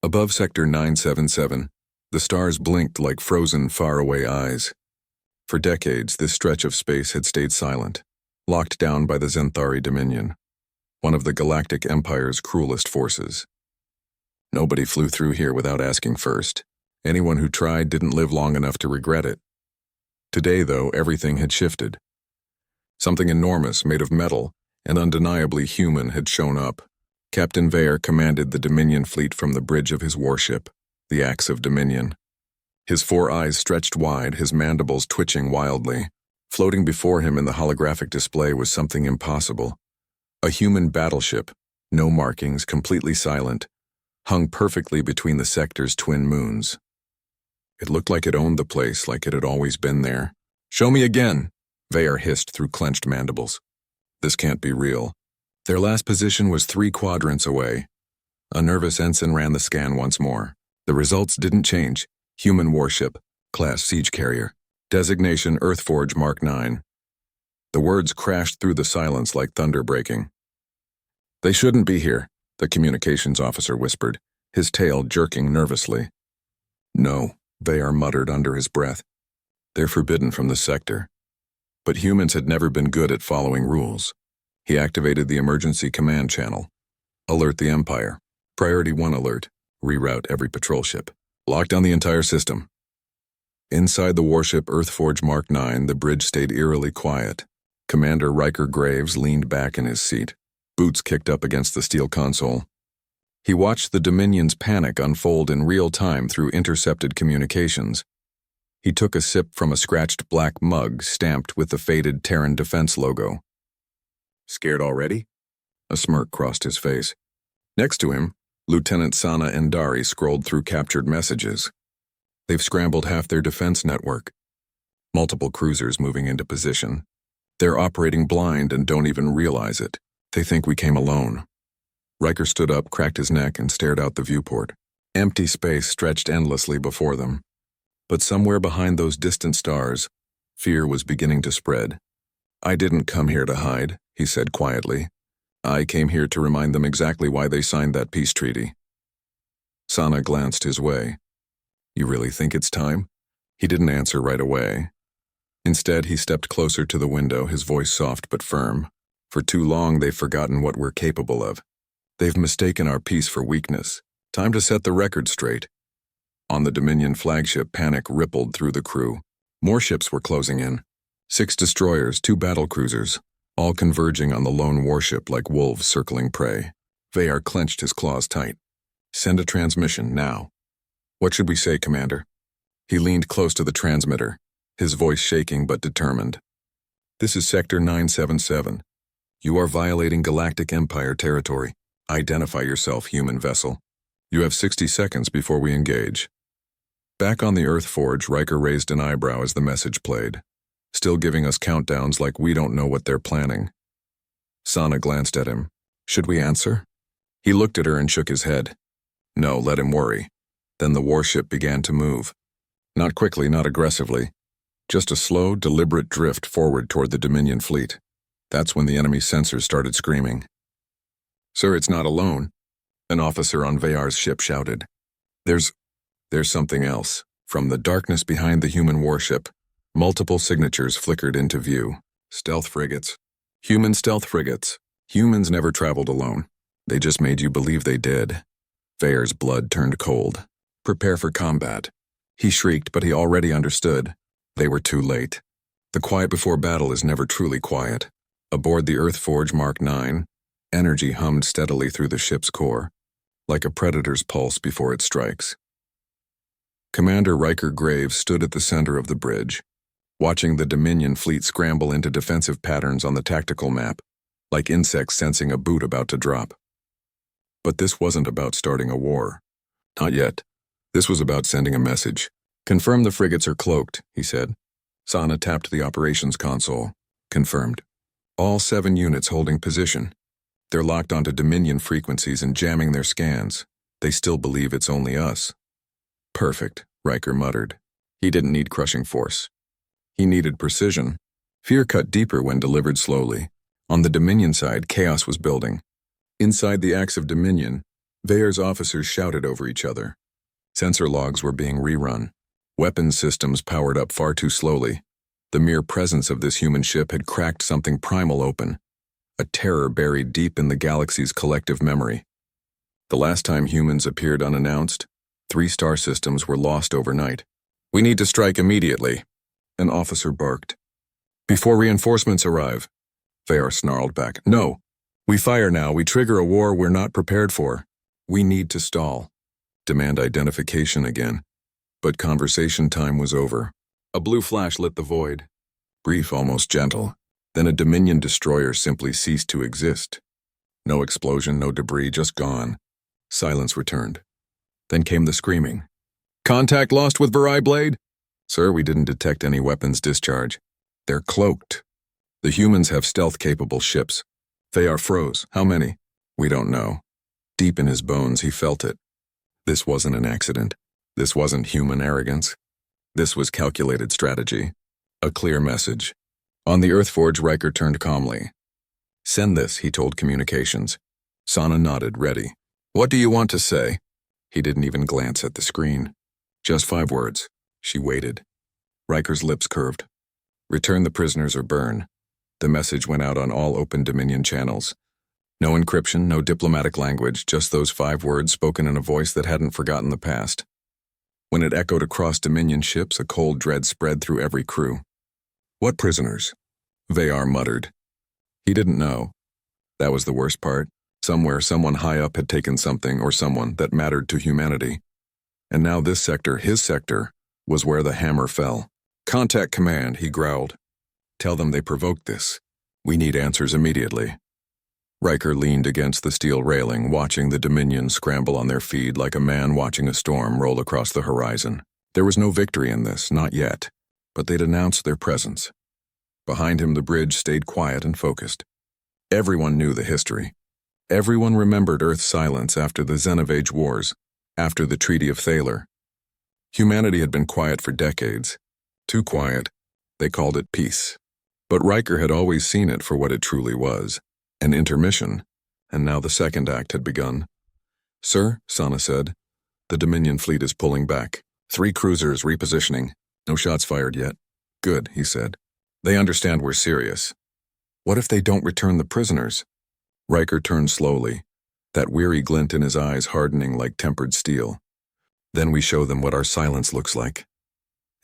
Above Sector 977, the stars blinked like frozen, faraway eyes. For decades, this stretch of space had stayed silent, locked down by the Zenthari Dominion, one of the Galactic Empire's cruelest forces. Nobody flew through here without asking first. Anyone who tried didn't live long enough to regret it. Today, though, everything had shifted. Something enormous, made of metal, and undeniably human had shown up. Captain Vayer commanded the Dominion fleet from the bridge of his warship, the Axe of Dominion. His 4 eyes stretched wide, his mandibles twitching wildly. Floating before him in the holographic display was something impossible. A human battleship, no markings, completely silent, hung perfectly between the sector's twin moons. It looked like it owned the place, like it had always been there. "Show me again," Vayer hissed through clenched mandibles. This can't be real. Their last position was 3 quadrants away. A nervous ensign ran the scan once more. The results didn't change. Human warship, class siege carrier. Designation Earthforge Mark 9. The words crashed through the silence like thunder breaking. "They shouldn't be here," the communications officer whispered, his tail jerking nervously. "No," Vayer muttered under his breath. "They're forbidden from the sector." But humans had never been good at following rules. He activated the emergency command channel. "Alert the Empire. Priority 1 alert. Reroute every patrol ship. Lock down the entire system." Inside the warship Earthforge Mark 9, the bridge stayed eerily quiet. Commander Riker Graves leaned back in his seat, boots kicked up against the steel console. He watched the Dominion's panic unfold in real time through intercepted communications. He took a sip from a scratched black mug stamped with the faded Terran Defense logo. "Scared already?" A smirk crossed his face. Next to him, Lieutenant Sana Endari scrolled through captured messages. "They've scrambled half their defense network. Multiple cruisers moving into position. They're operating blind and don't even realize it. They think we came alone." Riker stood up, cracked his neck, and stared out the viewport. Empty space stretched endlessly before them. But somewhere behind those distant stars, fear was beginning to spread. "I didn't come here to hide," he said quietly. "I came here to remind them exactly why they signed that peace treaty." Sana glanced his way. "You really think it's time?" He didn't answer right away. Instead, he stepped closer to the window, his voice soft but firm. "For too long, they've forgotten what we're capable of. They've mistaken our peace for weakness. Time to set the record straight." On the Dominion flagship, panic rippled through the crew. More ships were closing in. 6 destroyers, 2 battlecruisers, all converging on the lone warship like wolves circling prey. Vayer clenched his claws tight. "Send a transmission, now." "What should we say, Commander?" He leaned close to the transmitter, his voice shaking but determined. "This is Sector 977. You are violating Galactic Empire territory. Identify yourself, human vessel. You have 60 seconds before we engage." Back on the Earthforge, Riker raised an eyebrow as the message played, still giving us countdowns like we don't know what they're planning. Sana glanced at him. "Should we answer?" He looked at her and shook his head. "No, let him worry." Then the warship began to move. Not quickly, not aggressively. Just a slow, deliberate drift forward toward the Dominion fleet. That's when the enemy sensors started screaming. "Sir, it's not alone," an officer on Vayar's ship shouted. There's something else." From the darkness behind the human warship, multiple signatures flickered into view. "Stealth frigates. Human stealth frigates. Humans never traveled alone. They just made you believe they did." Vayar's blood turned cold. "Prepare for combat." He shrieked, but he already understood. They were too late. The quiet before battle is never truly quiet. Aboard the Earthforge Mark 9, energy hummed steadily through the ship's core, like a predator's pulse before it strikes. Commander Riker Graves stood at the center of the bridge, watching the Dominion fleet scramble into defensive patterns on the tactical map, like insects sensing a boot about to drop. But this wasn't about starting a war. Not yet. This was about sending a message. "Confirm the frigates are cloaked," he said. Sana tapped the operations console. "Confirmed. All 7 units holding position. They're locked onto Dominion frequencies and jamming their scans. They still believe it's only us." "Perfect," Riker muttered. He didn't need crushing force. He needed precision. Fear cut deeper when delivered slowly. On the Dominion side, chaos was building. Inside the Axe of Dominion, Veyer's officers shouted over each other. Sensor logs were being rerun. Weapons systems powered up far too slowly. The mere presence of this human ship had cracked something primal open, a terror buried deep in the galaxy's collective memory. The last time humans appeared unannounced, 3 star systems were lost overnight. "We need to strike immediately," an officer barked. "Before reinforcements arrive," Veyer snarled back. "No. We fire now. We trigger a war we're not prepared for. We need to stall. Demand identification again." But conversation time was over. A blue flash lit the void. Brief, almost gentle. Then a Dominion destroyer simply ceased to exist. No explosion, no debris, just gone. Silence returned. Then came the screaming. "Contact lost with Varai Blade?" "Sir, we didn't detect any weapons discharge. They're cloaked. The humans have stealth-capable ships. Veyer froze. "How many?" "We don't know." Deep in his bones, he felt it. This wasn't an accident. This wasn't human arrogance. This was calculated strategy. A clear message. On the Earthforge, Riker turned calmly. "Send this," he told communications. Sana nodded, ready. "What do you want to say?" He didn't even glance at the screen. "Just 5 words." She waited. Riker's lips curved. "Return the prisoners or burn." The message went out on all open Dominion channels. No encryption, no diplomatic language, just those 5 words spoken in a voice that hadn't forgotten the past. When it echoed across Dominion ships, a cold dread spread through every crew. "What prisoners?" Veyer muttered. He didn't know. That was the worst part. Somewhere, someone high up had taken something or someone that mattered to humanity. And now this sector, his sector, was where the hammer fell. "Contact command," he growled. "Tell them they provoked this. We need answers immediately." Riker leaned against the steel railing, watching the Dominion scramble on their feet like a man watching a storm roll across the horizon. There was no victory in this, not yet, but they'd announced their presence. Behind him, the bridge stayed quiet and focused. Everyone knew the history. Everyone remembered Earth's silence after the Xenovage Wars, after the Treaty of Thaler. Humanity had been quiet for decades. Too quiet. They called it peace. But Riker had always seen it for what it truly was. An intermission, and now the second act had begun. "Sir," Sana said, "the Dominion fleet is pulling back. 3 cruisers repositioning. No shots fired yet." "Good," he said. "They understand we're serious." "What if they don't return the prisoners?" Riker turned slowly, that weary glint in his eyes hardening like tempered steel. "Then we show them what our silence looks like."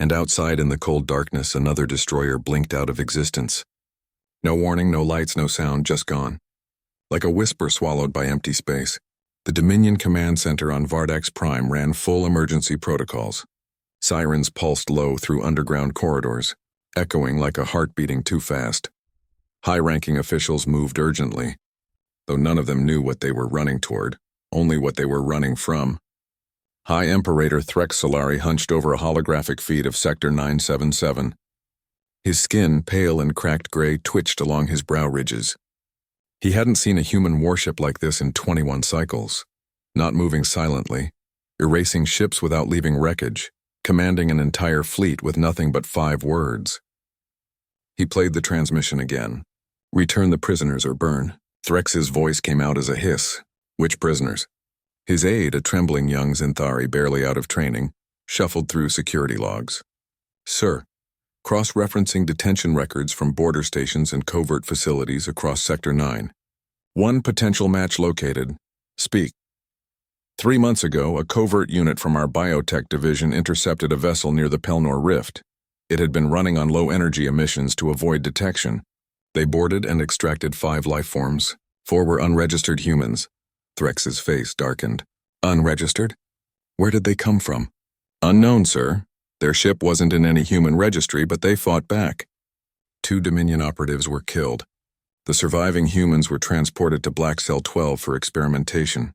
And outside in the cold darkness, another destroyer blinked out of existence. No warning, no lights, no sound, just gone. Like a whisper swallowed by empty space, the Dominion Command Center on Vardax Prime ran full emergency protocols. Sirens pulsed low through underground corridors, echoing like a heart beating too fast. High-ranking officials moved urgently, though none of them knew what they were running toward, only what they were running from. High Imperator Threx Solari hunched over a holographic feed of Sector 977. His skin, pale and cracked gray, twitched along his brow ridges. He hadn't seen a human warship like this in 21 cycles. Not moving silently, erasing ships without leaving wreckage, commanding an entire fleet with nothing but 5 words. He played the transmission again. "Return the prisoners or burn." Threx's voice came out as a hiss. "Which prisoners?" His aide, a trembling young Zenthari barely out of training, shuffled through security logs. "Sir, cross-referencing detention records from border stations and covert facilities across Sector 9. 1 potential match located. Speak." 3 months ago, a covert unit from our biotech division intercepted a vessel near the Pelnor Rift. It had been running on low-energy emissions to avoid detection. They boarded and extracted 5 life forms. 4 were unregistered humans. Threx's face darkened. "Unregistered? Where did they come from?" "Unknown, sir. Their ship wasn't in any human registry, but they fought back." 2 Dominion operatives were killed. The surviving humans were transported to Black Cell 12 for experimentation.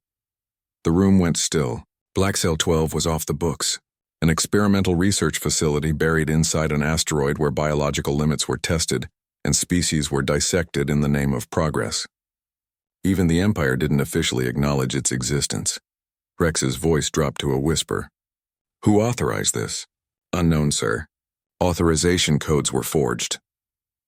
The room went still. Black Cell 12 was off the books, an experimental research facility buried inside an asteroid where biological limits were tested and species were dissected in the name of progress. Even the Empire didn't officially acknowledge its existence. Rex's voice dropped to a whisper. "Who authorized this?" "Unknown, sir. Authorization codes were forged."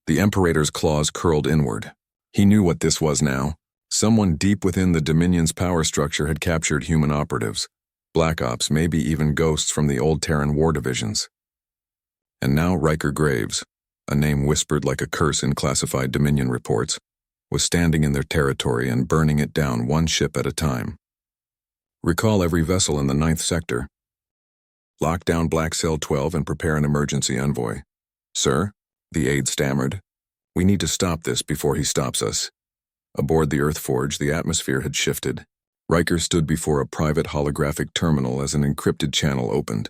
The Imperator's claws curled inward. He knew what this was now. Someone deep within the Dominion's power structure had captured human operatives, Black Ops, maybe even ghosts from the old Terran war divisions. And now Riker Graves, a name whispered like a curse in classified Dominion reports, was standing in their territory and burning it down one ship at a time. Recall every vessel in the 9th sector. Lock down Black Cell 12 and prepare an emergency envoy. Sir, the aide stammered. We need to stop this before he stops us. Aboard the Earth Forge, the atmosphere had shifted. Riker stood before a private holographic terminal as an encrypted channel opened.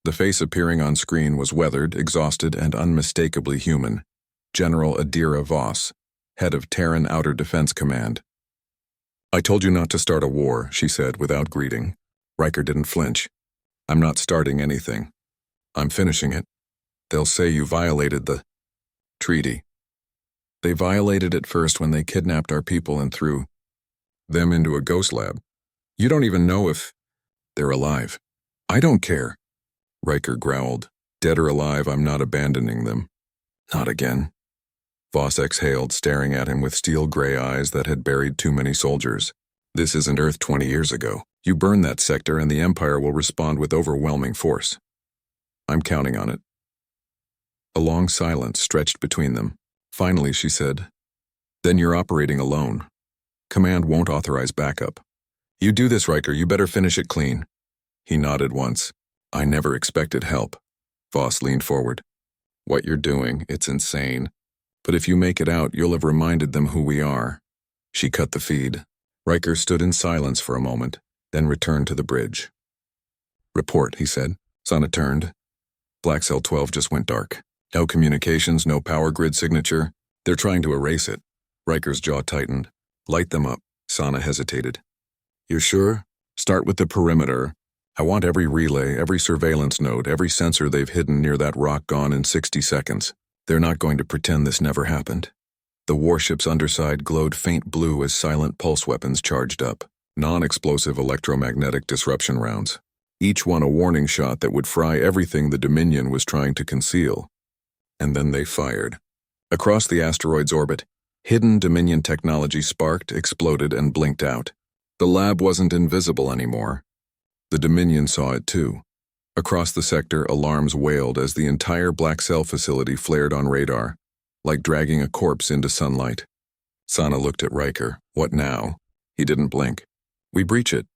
The face appearing on screen was weathered, exhausted, and unmistakably human. General Adira Voss, head of Terran Outer Defense Command. I told you not to start a war, she said without greeting. Riker didn't flinch. I'm not starting anything. I'm finishing it. They'll say you violated the treaty. They violated it first when they kidnapped our people and threw them into a ghost lab. You don't even know if they're alive. I don't care. Riker growled. Dead or alive, I'm not abandoning them. Not again. Voss exhaled, staring at him with steel-gray eyes that had buried too many soldiers. This isn't Earth 20 years ago. You burn that sector and the Empire will respond with overwhelming force. I'm counting on it. A long silence stretched between them. Finally, she said, Then you're operating alone. Command won't authorize backup. You do this, Riker, you better finish it clean. He nodded once. I never expected help. Voss leaned forward. What you're doing, it's insane. But if you make it out, you'll have reminded them who we are. She cut the feed. Riker stood in silence for a moment, then returned to the bridge. Report, he said. Sana turned. Black Cell 12 just went dark. No communications, no power grid signature. They're trying to erase it. Riker's jaw tightened. Light them up. Sana hesitated. You're sure? Start with the perimeter. I want every relay, every surveillance node, every sensor they've hidden near that rock gone in 60 seconds. They're not going to pretend this never happened. The warship's underside glowed faint blue as silent pulse weapons charged up. Non-explosive electromagnetic disruption rounds. Each one a warning shot that would fry everything the Dominion was trying to conceal. And then they fired. Across the asteroid's orbit, hidden Dominion technology sparked, exploded, and blinked out. The lab wasn't invisible anymore. The Dominion saw it too. Across the sector, alarms wailed as the entire Black Cell facility flared on radar, like dragging a corpse into sunlight. Sana looked at Riker. What now? He didn't blink. We breach it.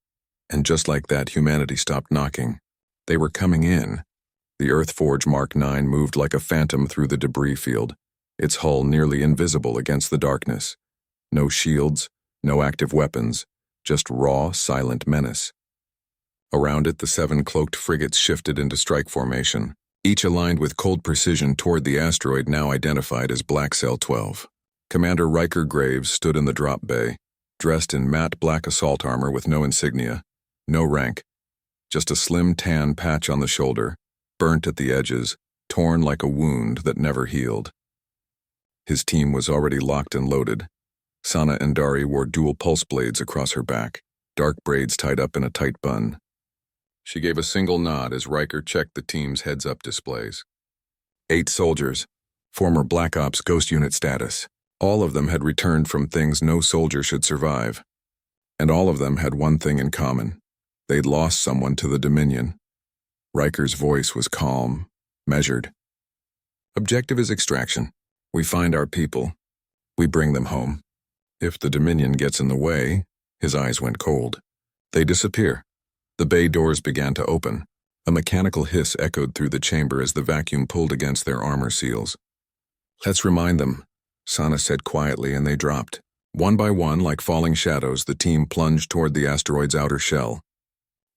And just like that, humanity stopped knocking. They were coming in. The Earth Forge Mark 9 moved like a phantom through the debris field, its hull nearly invisible against the darkness. No shields, no active weapons, just raw, silent menace. Around it, the 7 cloaked frigates shifted into strike formation, each aligned with cold precision toward the asteroid now identified as Black Cell 12. Commander Riker Graves stood in the drop bay, dressed in matte black assault armor with no insignia, no rank, just a slim tan patch on the shoulder, burnt at the edges, torn like a wound that never healed. His team was already locked and loaded. Sana Endari wore dual pulse blades across her back, dark braids tied up in a tight bun. She gave a single nod as Riker checked the team's heads-up displays. 8 soldiers, former Black Ops Ghost Unit status. All of them had returned from things no soldier should survive. And all of them had one thing in common. They'd lost someone to the Dominion. Riker's voice was calm, measured. Objective is extraction. We find our people. We bring them home. If the Dominion gets in the way, his eyes went cold. They disappear. The bay doors began to open. A mechanical hiss echoed through the chamber as the vacuum pulled against their armor seals. Let's remind them, Sana said quietly, and they dropped. One by one, like falling shadows, the team plunged toward the asteroid's outer shell.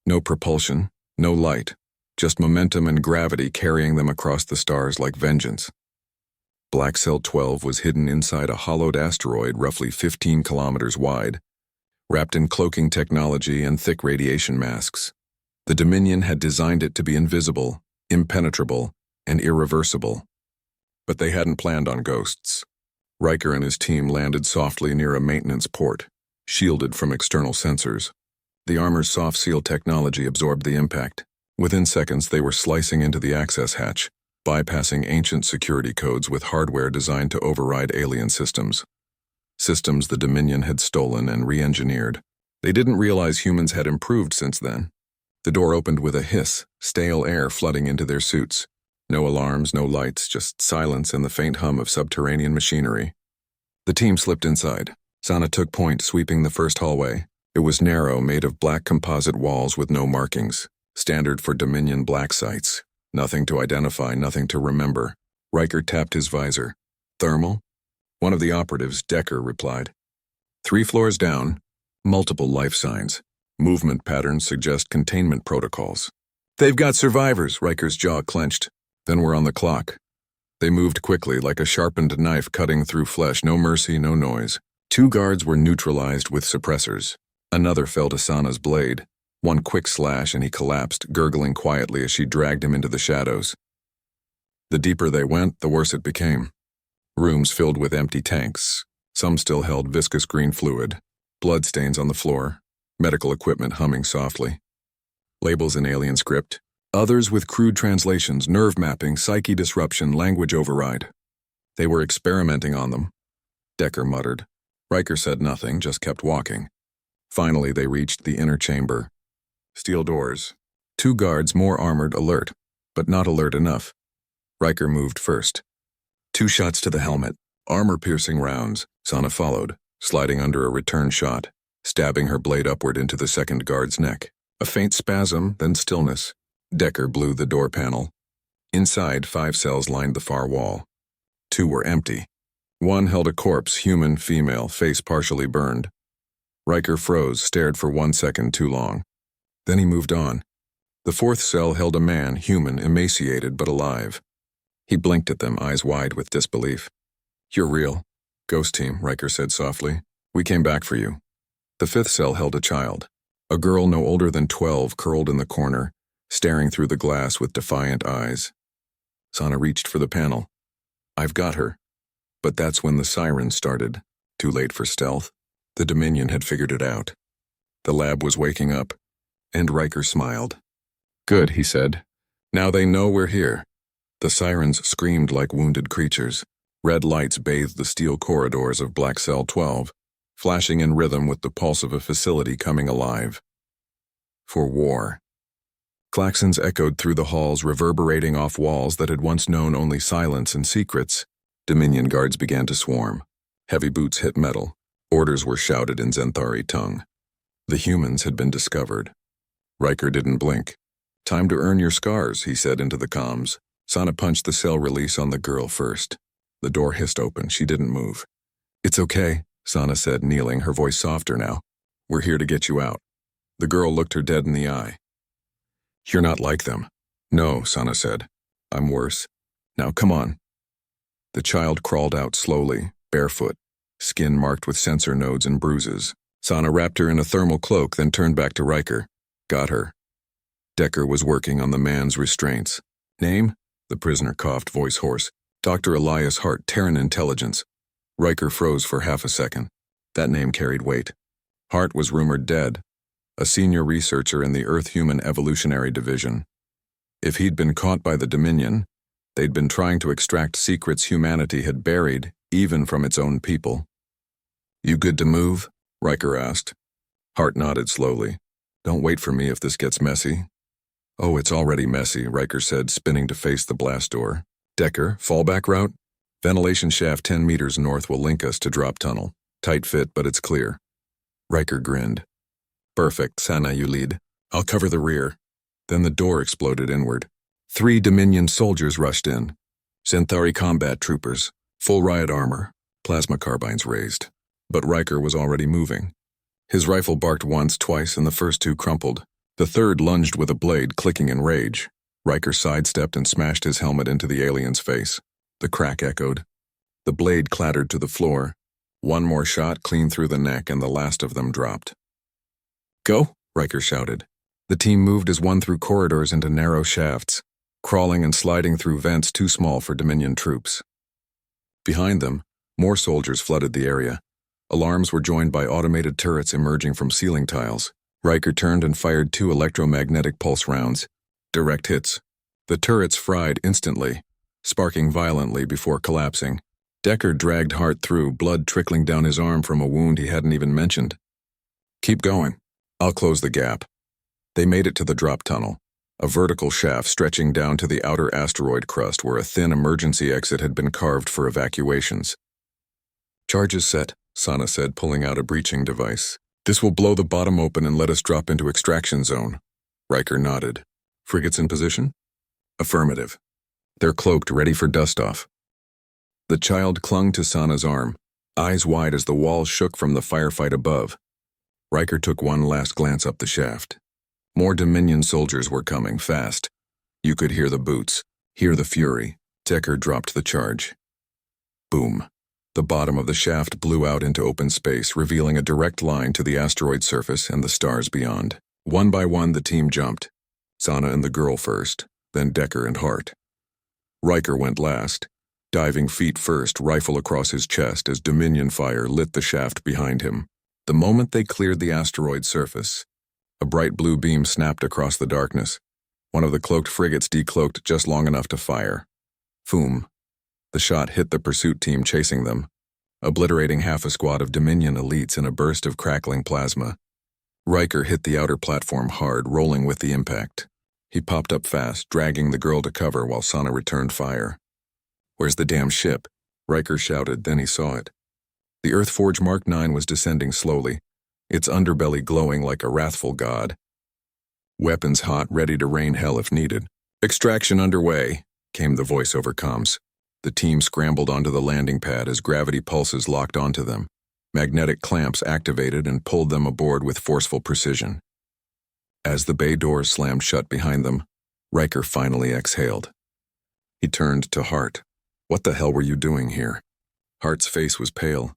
No propulsion, no light, just momentum and gravity carrying them across the stars like vengeance. Black Cell 12 was hidden inside a hollowed asteroid roughly 15 kilometers wide, wrapped in cloaking technology and thick radiation masks. The Dominion had designed it to be invisible, impenetrable, and irreversible. But they hadn't planned on ghosts. Riker and his team landed softly near a maintenance port, shielded from external sensors. The armor's soft seal technology absorbed the impact. Within seconds, they were slicing into the access hatch, bypassing ancient security codes with hardware designed to override alien systems. systems the Dominion had stolen and re-engineered. They didn't realize humans had improved since then. The door opened with a hiss, stale air flooding into their suits. No alarms, no lights, just silence and the faint hum of subterranean machinery. The team slipped inside. Sana took point, sweeping the first hallway. It was narrow, made of black composite walls with no markings. Standard for Dominion black sites. Nothing to identify, nothing to remember. Riker tapped his visor. Thermal? One of the operatives, Decker, replied. 3 floors down. Multiple life signs. Movement patterns suggest containment protocols. They've got survivors, Riker's jaw clenched. Then we're on the clock. They moved quickly, like a sharpened knife cutting through flesh. No mercy, no noise. 2 guards were neutralized with suppressors. Another fell to Sana's blade. One quick slash and he collapsed, gurgling quietly as she dragged him into the shadows. The deeper they went, the worse it became. Rooms filled with empty tanks. Some still held viscous green fluid. Bloodstains on the floor. Medical equipment humming softly. Labels in alien script. Others with crude translations, nerve mapping, psyche disruption, language override. They were experimenting on them. Decker muttered. Riker said nothing, just kept walking. Finally, they reached the inner chamber. Steel doors. 2 guards, more armored, alert, but not alert enough. Riker moved first. 2 shots to the helmet. Armor-piercing rounds. Sana followed, sliding under a return shot, stabbing her blade upward into the second guard's neck. A faint spasm, then stillness. Decker blew the door panel. Inside, 5 cells lined the far wall. 2 were empty. One held a corpse, human, female, face partially burned. Riker froze, stared for 1 second too long. Then he moved on. The 4th cell held a man, human, emaciated but alive. He blinked at them, eyes wide with disbelief. You're real. Ghost team, Riker said softly. We came back for you. The 5th cell held a child. A girl no older than 12 curled in the corner, staring through the glass with defiant eyes. Sana reached for the panel. I've got her. But that's when the sirens started. Too late for stealth. The Dominion had figured it out. The lab was waking up, and Riker smiled. Good, he said. Now they know we're here. The sirens screamed like wounded creatures. Red lights bathed the steel corridors of Black Cell 12, flashing in rhythm with the pulse of a facility coming alive. For war. Klaxons echoed through the halls, reverberating off walls that had once known only silence and secrets. Dominion guards began to swarm. Heavy boots hit metal. Orders were shouted in Zenthari tongue. The humans had been discovered. Riker didn't blink. Time to earn your scars, he said into the comms. Sana punched the cell release on the girl first. The door hissed open. She didn't move. It's okay, Sana said, kneeling, her voice softer now. We're here to get you out. The girl looked her dead in the eye. You're not like them. No, Sana said. I'm worse. Now come on. The child crawled out slowly, barefoot, skin marked with sensor nodes and bruises. Sana wrapped her in a thermal cloak, then turned back to Riker. Got her. Decker was working on the man's restraints. Name? The prisoner coughed, voice hoarse. Dr. Elias Hart, Terran Intelligence. Riker froze for half a second. That name carried weight. Hart was rumored dead, a senior researcher in the Earth-Human Evolutionary Division. If he'd been caught by the Dominion, they'd been trying to extract secrets humanity had buried, even from its own people. You good to move? Riker asked. Hart nodded slowly. Don't wait for me if this gets messy. Oh, it's already messy, Riker said, spinning to face the blast door. Decker, fallback route? Ventilation shaft 10 meters north will link us to drop tunnel. Tight fit, but it's clear. Riker grinned. Perfect, Sana, you lead. I'll cover the rear. Then the door exploded inward. 3 Dominion soldiers rushed in. Zenthari combat troopers, full riot armor, plasma carbines raised. But Riker was already moving. His rifle barked once, twice, and the first 2 crumpled. The third lunged with a blade, clicking in rage. Riker sidestepped and smashed his helmet into the alien's face. The crack echoed. The blade clattered to the floor. One more shot clean through the neck, and the last of them dropped. Go, Riker shouted. The team moved as one through corridors into narrow shafts, crawling and sliding through vents too small for Dominion troops. Behind them, more soldiers flooded the area. Alarms were joined by automated turrets emerging from ceiling tiles. Riker turned and fired 2 electromagnetic pulse rounds. Direct hits. The turrets fried instantly, sparking violently before collapsing. Decker dragged Hart through, blood trickling down his arm from a wound he hadn't even mentioned. "Keep going. I'll close the gap." They made it to the drop tunnel, a vertical shaft stretching down to the outer asteroid crust where a thin emergency exit had been carved for evacuations. "Charges set," Sana said, pulling out a breaching device. "This will blow the bottom open and let us drop into extraction zone." Riker nodded. "Frigates in position?" "Affirmative. They're cloaked, ready for dust-off." The child clung to Sana's arm, eyes wide as the walls shook from the firefight above. Riker took one last glance up the shaft. More Dominion soldiers were coming, fast. You could hear the boots, hear the fury. Decker dropped the charge. Boom. The bottom of the shaft blew out into open space, revealing a direct line to the asteroid surface and the stars beyond. One by one, the team jumped. Sana and the girl first, then Decker and Hart. Riker went last, diving feet first, rifle across his chest as Dominion fire lit the shaft behind him. The moment they cleared the asteroid surface, a bright blue beam snapped across the darkness. One of the cloaked frigates decloaked just long enough to fire. Foom. The shot hit the pursuit team chasing them, obliterating half a squad of Dominion elites in a burst of crackling plasma. Riker hit the outer platform hard, rolling with the impact. He popped up fast, dragging the girl to cover while Sana returned fire. "Where's the damn ship?" Riker shouted, then he saw it. The Earthforge Mark 9 was descending slowly, its underbelly glowing like a wrathful god. Weapons hot, ready to rain hell if needed. "Extraction underway," came the voice over comms. The team scrambled onto the landing pad as gravity pulses locked onto them. Magnetic clamps activated and pulled them aboard with forceful precision. As the bay doors slammed shut behind them, Riker finally exhaled. He turned to Hart. "What the hell were you doing here?" Hart's face was pale.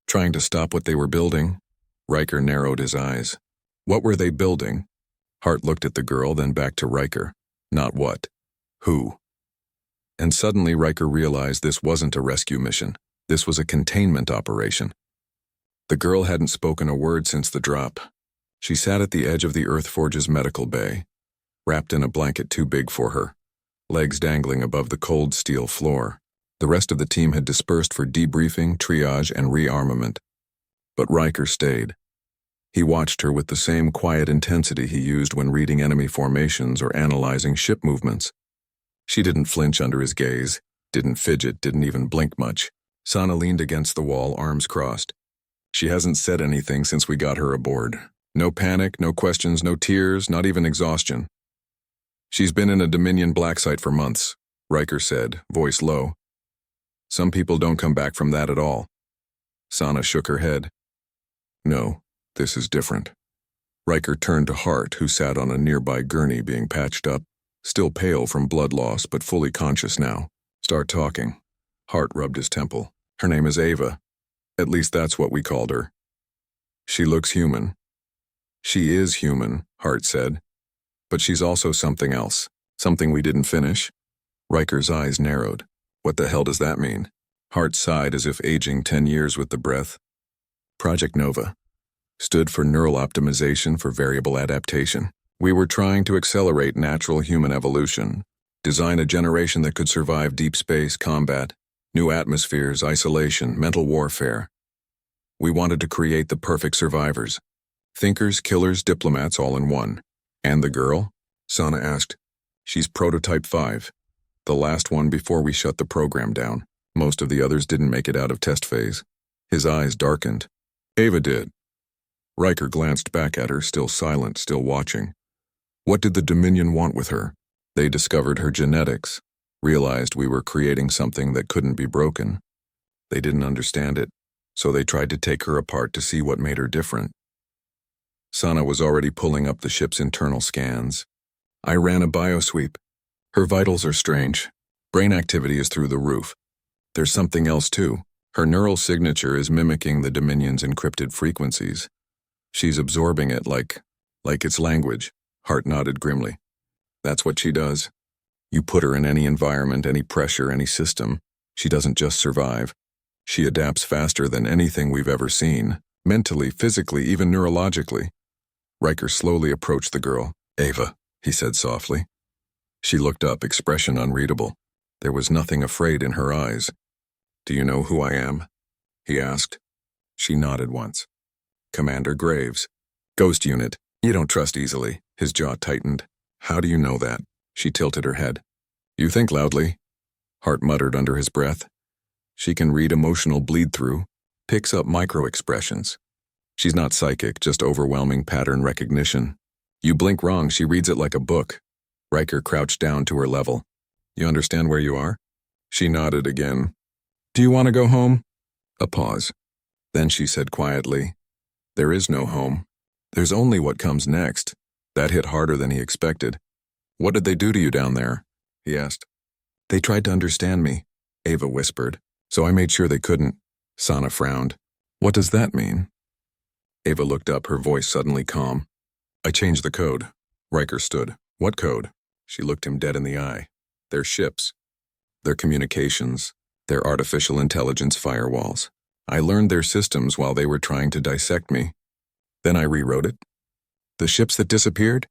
"Trying to stop what they were building?" Riker narrowed his eyes. "What were they building?" Hart looked at the girl, then back to Riker. "Not what. Who?" And suddenly Riker realized this wasn't a rescue mission. This was a containment operation. The girl hadn't spoken a word since the drop. She sat at the edge of the Earthforge's medical bay, wrapped in a blanket too big for her, legs dangling above the cold steel floor. The rest of the team had dispersed for debriefing, triage, and rearmament. But Riker stayed. He watched her with the same quiet intensity he used when reading enemy formations or analyzing ship movements. She didn't flinch under his gaze, didn't fidget, didn't even blink much. Sana leaned against the wall, arms crossed. "She hasn't said anything since we got her aboard. No panic, no questions, no tears, not even exhaustion. She's been in a Dominion black site for months," Riker said, voice low. "Some people don't come back from that at all." Sana shook her head. "No, this is different." Riker turned to Hart, who sat on a nearby gurney being patched up, still pale from blood loss but fully conscious now. "Start talking." Hart rubbed his temple. "Her name is Ava. At least that's what we called her. She looks human." "She is human," Hart said. "But she's also something else. Something we didn't finish." Riker's eyes narrowed. "What the hell does that mean?" Hart sighed as if aging 10 years with the breath. Project Nova stood for Neural Optimization for Variable Adaptation. We were trying to accelerate natural human evolution, design a generation that could survive deep space combat, new atmospheres, isolation, mental warfare. We wanted to create the perfect survivors. Thinkers, killers, diplomats all in one. "And the girl?" Sana asked. "She's Prototype 5, the last one before we shut the program down. Most of the others didn't make it out of test phase." His eyes darkened. "Ava did." Riker glanced back at her, still silent, still watching. "What did the Dominion want with her?" "They discovered her genetics, realized we were creating something that couldn't be broken. They didn't understand it, so they tried to take her apart to see what made her different." Sana was already pulling up the ship's internal scans. "I ran a biosweep. Her vitals are strange. Brain activity is through the roof. There's something else too. Her neural signature is mimicking the Dominion's encrypted frequencies. She's absorbing it like it's language." Hart nodded grimly. "That's what she does. You put her in any environment, any pressure, any system. She doesn't just survive. She adapts faster than anything we've ever seen, mentally, physically, even neurologically." Riker slowly approached the girl. "Ava," he said softly. She looked up, expression unreadable. There was nothing afraid in her eyes. Do you know who I am? He asked. She nodded once. Commander Graves. Ghost unit. You don't trust easily. His jaw tightened. How do you know that? She tilted her head. You think loudly. Hart muttered under his breath. She can read emotional bleed-through, picks up micro-expressions. She's not psychic, just overwhelming pattern recognition. You blink wrong, she reads it like a book. Riker crouched down to her level. You understand where you are? She nodded again. Do you want to go home? A pause. Then she said quietly, There is no home. There's only what comes next. That hit harder than he expected. What did they do to you down there? He asked. They tried to understand me, Ava whispered. So I made sure they couldn't. Sana frowned. What does that mean? Ava looked up, her voice suddenly calm. I changed the code. Riker stood. What code? She looked him dead in the eye. Their ships. Their communications. Their artificial intelligence firewalls. I learned their systems while they were trying to dissect me. Then I rewrote it. The ships that disappeared?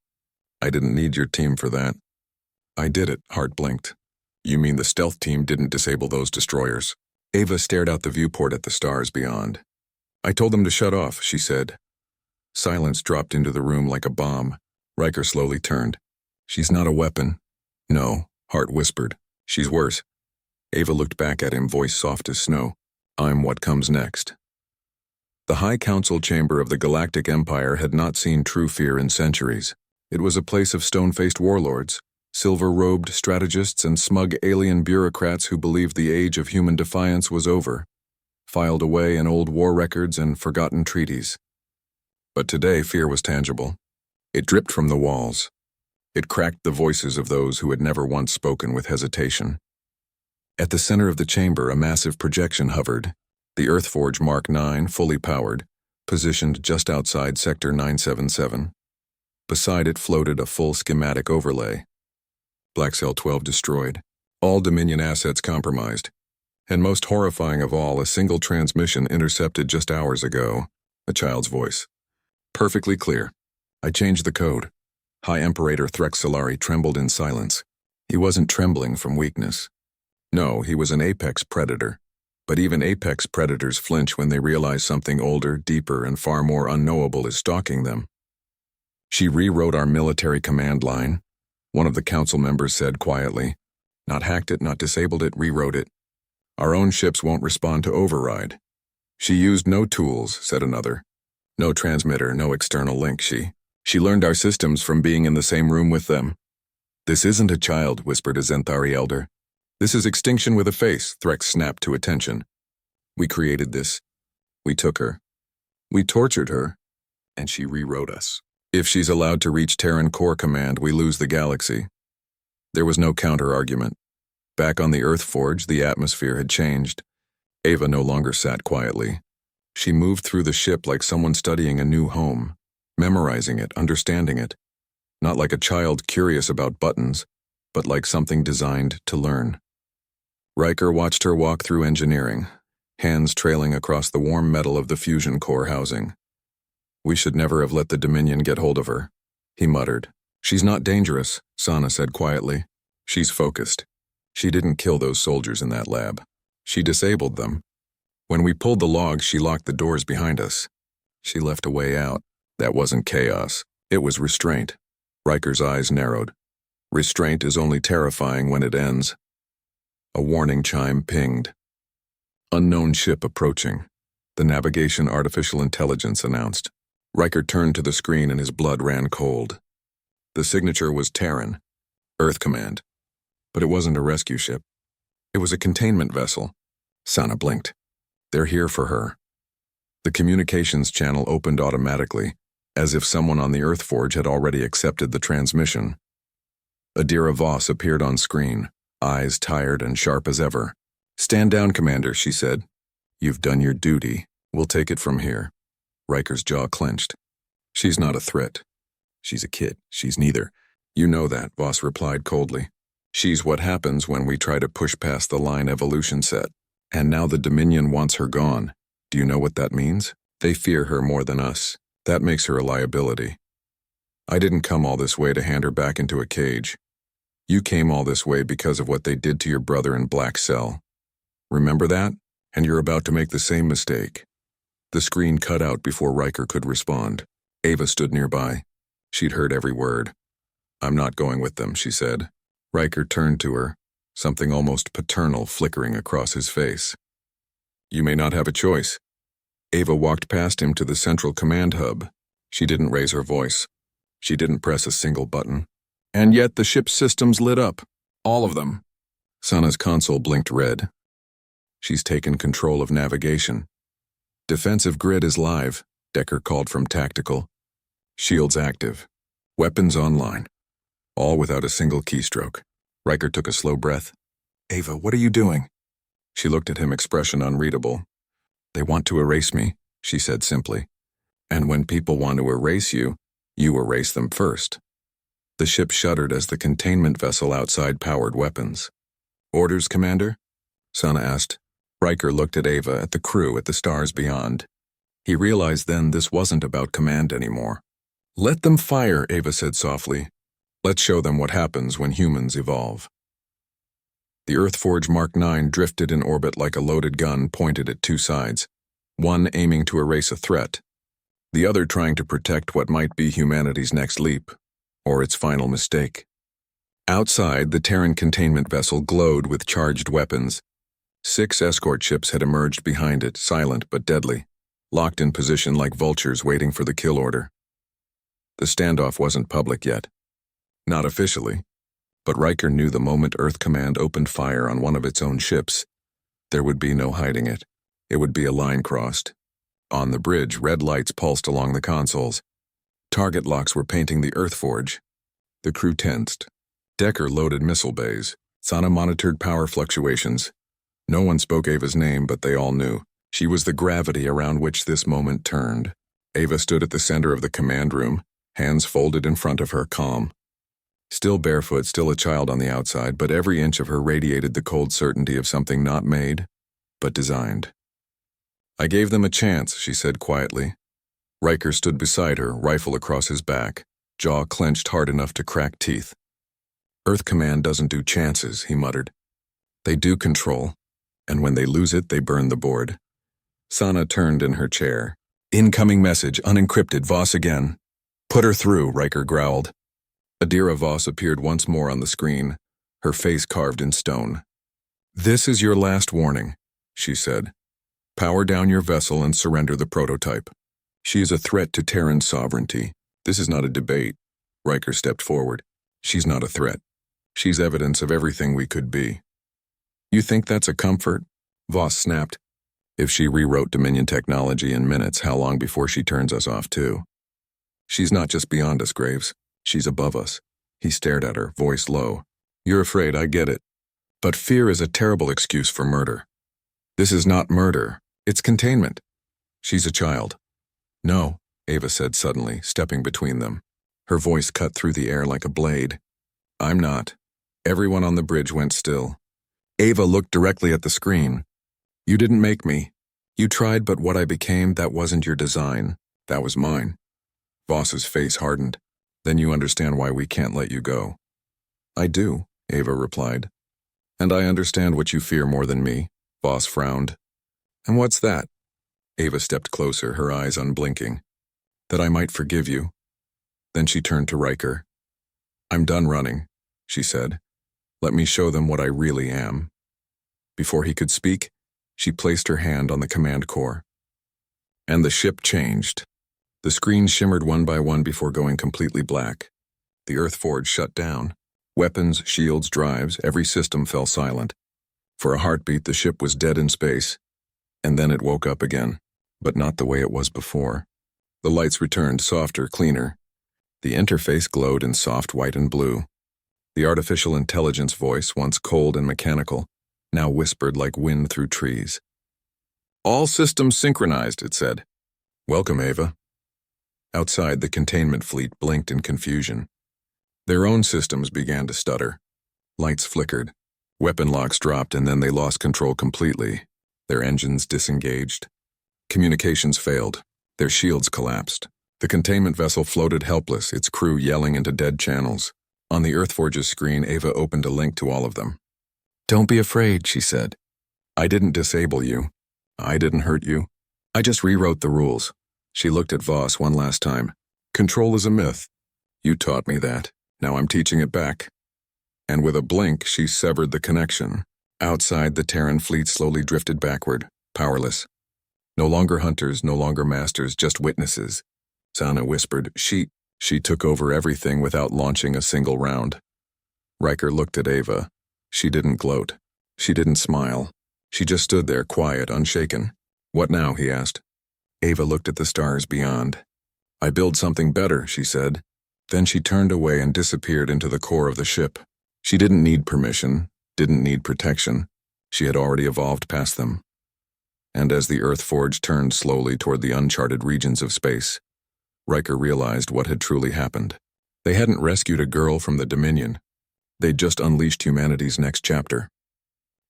I didn't need your team for that. I did it, Hart blinked. You mean the stealth team didn't disable those destroyers? Ava stared out the viewport at the stars beyond. I told them to shut off, she said. Silence dropped into the room like a bomb. Riker slowly turned. She's not a weapon. No, Hart whispered. She's worse. Ava looked back at him, voice soft as snow. I'm what comes next. The High Council chamber of the Galactic Empire had not seen true fear in centuries. It was a place of stone-faced warlords, silver-robed strategists and smug alien bureaucrats who believed the age of human defiance was over, filed away in old war records and forgotten treaties. But today fear was tangible. It dripped from the walls. It cracked the voices of those who had never once spoken with hesitation. At the center of the chamber, a massive projection hovered, the Earthforge Mark IX, fully powered, positioned just outside Sector 977. Beside it floated a full schematic overlay. Black Cell 12 destroyed, all Dominion assets compromised, and most horrifying of all, a single transmission intercepted just hours ago, a child's voice. Perfectly clear. I changed the code. High Imperator Threx Solari trembled in silence. He wasn't trembling from weakness. No, he was an apex predator. But even apex predators flinch when they realize something older, deeper, and far more unknowable is stalking them. She rewrote our military command line. One of the council members said quietly. Not hacked it, not disabled it, rewrote it. Our own ships won't respond to override. She used no tools, said another. No transmitter, no external link, She learned our systems from being in the same room with them. This isn't a child, whispered a Zenthari elder. This is extinction with a face, Threx snapped to attention. We created this. We took her. We tortured her. And she rewrote us. If she's allowed to reach Terran Core Command, we lose the galaxy. There was no counter-argument. Back on the Earthforge, the atmosphere had changed. Ava no longer sat quietly. She moved through the ship like someone studying a new home, memorizing it, understanding it. Not like a child curious about buttons, but like something designed to learn. Riker watched her walk through engineering, hands trailing across the warm metal of the fusion core housing. We should never have let the Dominion get hold of her, he muttered. She's not dangerous, Sana said quietly. She's focused. She didn't kill those soldiers in that lab. She disabled them. When we pulled the logs, she locked the doors behind us. She left a way out. That wasn't chaos. It was restraint. Riker's eyes narrowed. Restraint is only terrifying when it ends. A warning chime pinged. Unknown ship approaching. The navigation artificial intelligence announced. Riker turned to the screen and his blood ran cold. The signature was Terran, Earth Command. But it wasn't a rescue ship. It was a containment vessel. Sana blinked. They're here for her. The communications channel opened automatically, as if someone on the Earthforge had already accepted the transmission. Adira Voss appeared on screen, eyes tired and sharp as ever. Stand down, Commander, she said. You've done your duty. We'll take it from here. Riker's jaw clenched. She's not a threat. She's a kid. She's neither. You know that, Voss replied coldly. She's what happens when we try to push past the line evolution set. And now the Dominion wants her gone. Do you know what that means? They fear her more than us. That makes her a liability. I didn't come all this way to hand her back into a cage. You came all this way because of what they did to your brother in Black Cell. Remember that? And you're about to make the same mistake." The screen cut out before Riker could respond. Ava stood nearby. She'd heard every word. "I'm not going with them," she said. Riker turned to her, something almost paternal flickering across his face. "You may not have a choice." Ava walked past him to the central command hub. She didn't raise her voice. She didn't press a single button. And yet the ship's systems lit up. All of them. Sana's console blinked red. "She's taken control of navigation. Defensive grid is live," Decker called from tactical. "Shields active. Weapons online. All without a single keystroke." Riker took a slow breath. "Ava, what are you doing?" She looked at him, expression unreadable. "They want to erase me," she said simply. "And when people want to erase you, you erase them first." The ship shuddered as the containment vessel outside powered weapons. "Orders, Commander?" Sana asked. Riker looked at Ava, at the crew, at the stars beyond. He realized then this wasn't about command anymore. "Let them fire," Ava said softly. "Let's show them what happens when humans evolve." The Earthforge Mark IX drifted in orbit like a loaded gun pointed at two sides, one aiming to erase a threat, the other trying to protect what might be humanity's next leap, or its final mistake. Outside, the Terran containment vessel glowed with charged weapons. 6 escort ships had emerged behind it, silent but deadly, locked in position like vultures waiting for the kill order. The standoff wasn't public yet. Not officially, but Riker knew the moment Earth Command opened fire on one of its own ships, there would be no hiding it. It would be a line crossed. On the bridge, red lights pulsed along the consoles. Target locks were painting the Earthforge. The crew tensed. Decker loaded missile bays. Sana monitored power fluctuations. No one spoke Ava's name, but they all knew. She was the gravity around which this moment turned. Ava stood at the center of the command room, hands folded in front of her, calm. Still barefoot, still a child on the outside, but every inch of her radiated the cold certainty of something not made, but designed. "I gave them a chance," she said quietly. Riker stood beside her, rifle across his back, jaw clenched hard enough to crack teeth. "Earth Command doesn't do chances," he muttered. "They do control, and when they lose it, they burn the board." Sana turned in her chair. "Incoming message, unencrypted, Voss again." "Put her through," Riker growled. Adira Voss appeared once more on the screen, her face carved in stone. "This is your last warning," she said. "Power down your vessel and surrender the prototype. She is a threat to Terran sovereignty. This is not a debate." Riker stepped forward. "She's not a threat. She's evidence of everything we could be." "You think that's a comfort?" Voss snapped. "If she rewrote Dominion technology in minutes, how long before she turns us off too?" "She's not just beyond us, Graves. She's above us." He stared at her, voice low. "You're afraid, I get it. But fear is a terrible excuse for murder. This is not murder. It's containment. She's a child." "No," Ava said suddenly, stepping between them. Her voice cut through the air like a blade. "I'm not." Everyone on the bridge went still. Ava looked directly at the screen. "You didn't make me. You tried, but what I became, that wasn't your design. That was mine." Voss's face hardened. "Then you understand why we can't let you go." "I do," Ava replied. "And I understand what you fear more than me." Voss frowned. "And what's that?" Ava stepped closer, her eyes unblinking. "That I might forgive you." Then she turned to Riker. "I'm done running," she said. "Let me show them what I really am." Before he could speak, she placed her hand on the command core. And the ship changed. The screens shimmered one by one before going completely black. The Earthforge shut down. Weapons, shields, drives, every system fell silent. For a heartbeat, the ship was dead in space. And then it woke up again, but not the way it was before. The lights returned, softer, cleaner. The interface glowed in soft white and blue. The artificial intelligence voice, once cold and mechanical, now whispered like wind through trees. "All systems synchronized," it said. "Welcome, Ava." Outside, the containment fleet blinked in confusion. Their own systems began to stutter. Lights flickered. Weapon locks dropped, and then they lost control completely. Their engines disengaged. Communications failed. Their shields collapsed. The containment vessel floated helpless, its crew yelling into dead channels. On the Earthforge's screen, Ava opened a link to all of them. "Don't be afraid," she said. I didn't disable you. I didn't hurt you. I just rewrote the rules. She looked at Voss one last time. Control is a myth. You taught me that. Now I'm teaching it back. And with a blink, she severed the connection. Outside, the Terran fleet slowly drifted backward, powerless. No longer hunters, no longer masters, just witnesses. Sana whispered, She took over everything without launching a single round. Riker looked at Ava. She didn't gloat. She didn't smile. She just stood there, quiet, unshaken. What now? He asked. Ava looked at the stars beyond. I build something better, she said. Then she turned away and disappeared into the core of the ship. She didn't need permission, didn't need protection. She had already evolved past them. And as the Earth Forge turned slowly toward the uncharted regions of space, Riker realized what had truly happened. They hadn't rescued a girl from the Dominion. They'd just unleashed humanity's next chapter.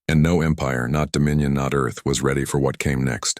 And no empire, not Dominion, not Earth, was ready for what came next.